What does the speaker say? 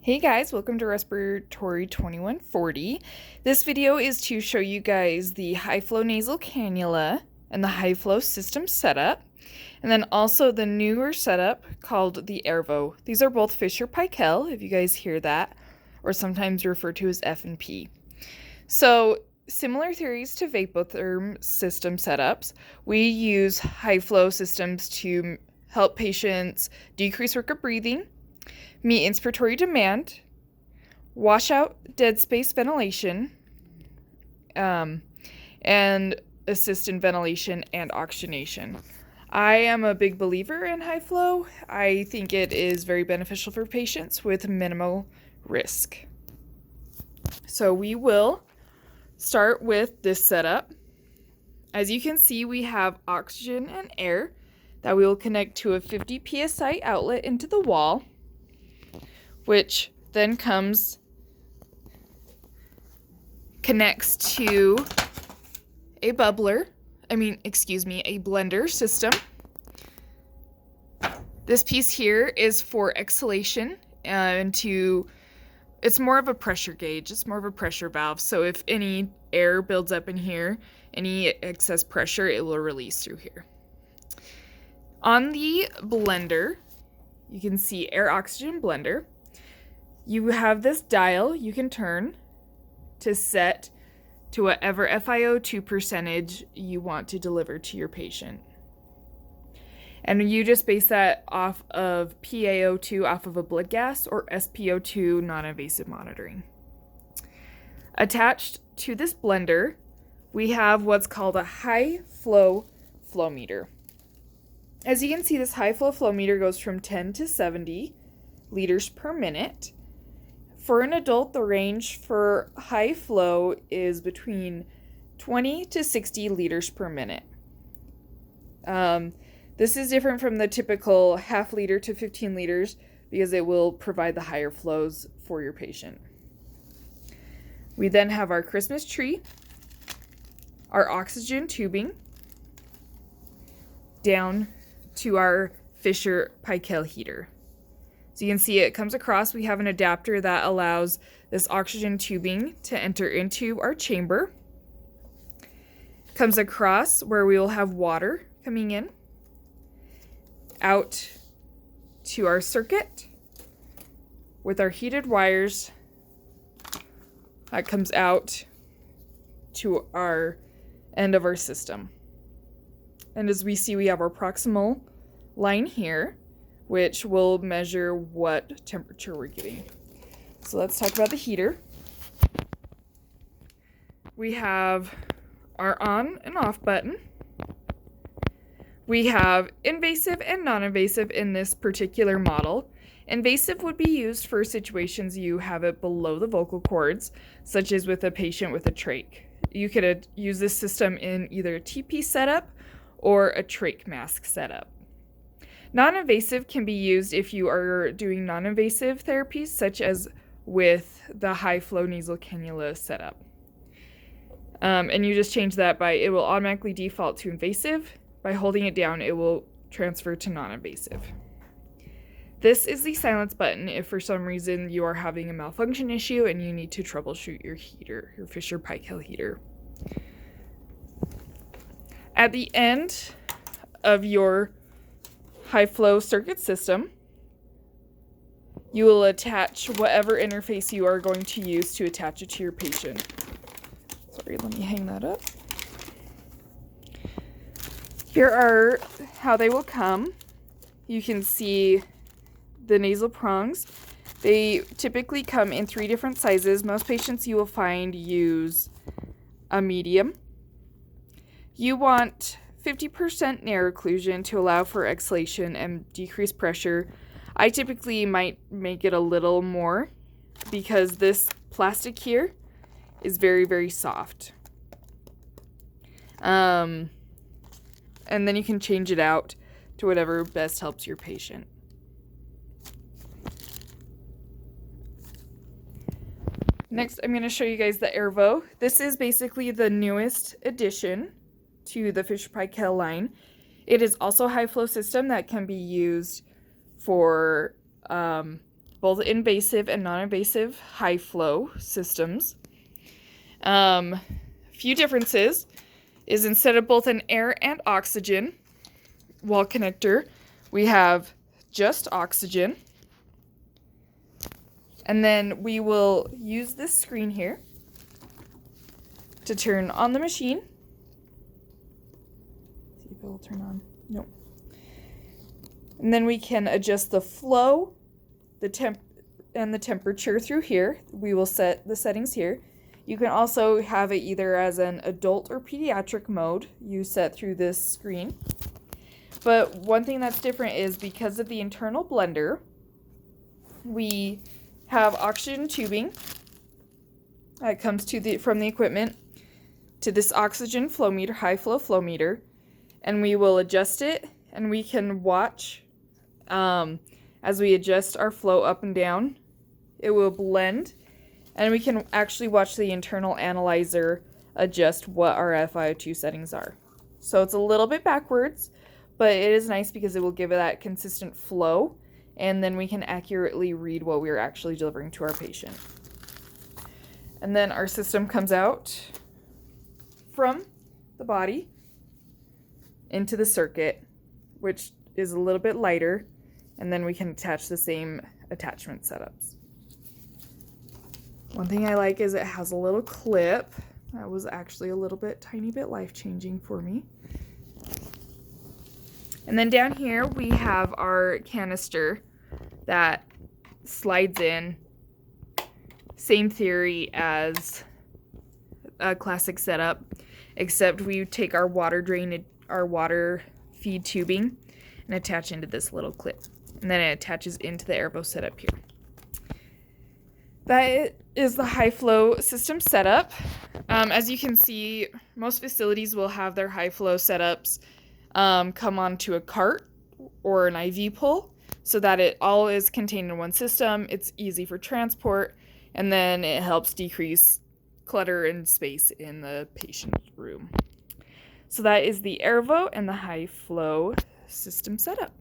Hey guys, welcome to Respiratory 2140. This video is to show you guys the high flow nasal cannula and the high flow system setup, and then also the newer setup called the Airvo. These are both Fisher-Paykel, if you guys hear that, or sometimes referred to as F&P. So similar theories to vapotherm system setups, we use high flow systems to help patients decrease work of breathing, meet inspiratory demand, wash out dead space ventilation, and assist in ventilation and oxygenation. I am a big believer in high flow. I think it is very beneficial for patients with minimal risk. So we will start with this setup. As you can see, we have oxygen and air that we will connect to a 50 psi outlet into the wall, which then connects to a blender system. This piece here is for exhalation it's more of a pressure gauge, it's more of a pressure valve. So if any air builds up in here, any excess pressure, it will release through here. On the blender, you can see air oxygen blender. You have this dial you can turn to set to whatever FiO2 percentage you want to deliver to your patient. And you just base that off of PaO2 off of a blood gas or SpO2 non-invasive monitoring. Attached to this blender, we have what's called a high flow flow meter. As you can see, this high flow flow meter goes from 10 to 70 liters per minute. For an adult, the range for high flow is between 20 to 60 liters per minute. This is different from the typical half liter to 15 liters because it will provide the higher flows for your patient. We then have our Christmas tree, our oxygen tubing, down to our Fisher-Paykel heater. So you can see it comes across. We have an adapter that allows this oxygen tubing to enter into our chamber. Comes across where we will have water coming in, out to our circuit with our heated wires. That comes out to our end of our system. And as we see, we have our proximal line here, which will measure what temperature we're getting. So let's talk about the heater. We have our on and off button. We have invasive and non-invasive in this particular model. Invasive would be used for situations you have it below the vocal cords, such as with a patient with a trach. You could use this system in either a TP setup or a trach mask setup. Non-invasive can be used if you are doing non-invasive therapies, such as with the high flow nasal cannula setup. And you just change that it will automatically default to invasive. By holding it down, it will transfer to non-invasive. This is the silence button if for some reason you are having a malfunction issue and you need to troubleshoot your heater, your Fisher-Paykel heater. At the end of your high flow circuit system, you will attach whatever interface you are going to use to attach it to your patient. Sorry, let me hang that up. Here are how they will come. You can see the nasal prongs. They typically come in 3 different sizes. Most patients you will find use a medium. You want 50% narrow occlusion to allow for exhalation and decrease pressure. I typically might make it a little more because this plastic here is very, very soft. And then you can change it out to whatever best helps your patient. Next, I'm going to show you guys the Airvo. This is basically the newest addition to the Fisher-Paykel line. It is also a high flow system that can be used for both invasive and non-invasive high flow systems. Few differences is instead of both an air and oxygen wall connector, we have just oxygen. And then we will use this screen here to turn on the machine. See if it will turn on. Nope. And then we can adjust the flow, the temp, and the temperature through here. We will set the settings here. You can also have it either as an adult or pediatric mode you set through this screen. But one thing that's different is because of the internal blender, we have oxygen tubing that comes from the equipment to this oxygen flow meter, high flow flow meter, and we will adjust it, and we can watch as we adjust our flow up and down. It will blend, and we can actually watch the internal analyzer adjust what our FiO2 settings are. So it's a little bit backwards, but it is nice because it will give it that consistent flow, and then we can accurately read what we're actually delivering to our patient. And then our system comes out from the body into the circuit, which is a little bit lighter, and then we can attach the same attachment setups. One thing I like is it has a little clip. That was actually a little bit, tiny bit life-changing for me. And then down here we have our canister that slides in. Same theory as a classic setup, except we take our water feed tubing and attach into this little clip. And then it attaches into the Airvo setup here. That is the high flow system setup. As you can see, most facilities will have their high flow setups come onto a cart or an IV pull so that it all is contained in one system. It's easy for transport, and then it helps decrease clutter and space in the patient room. So that is the Airvo and the high flow system setup.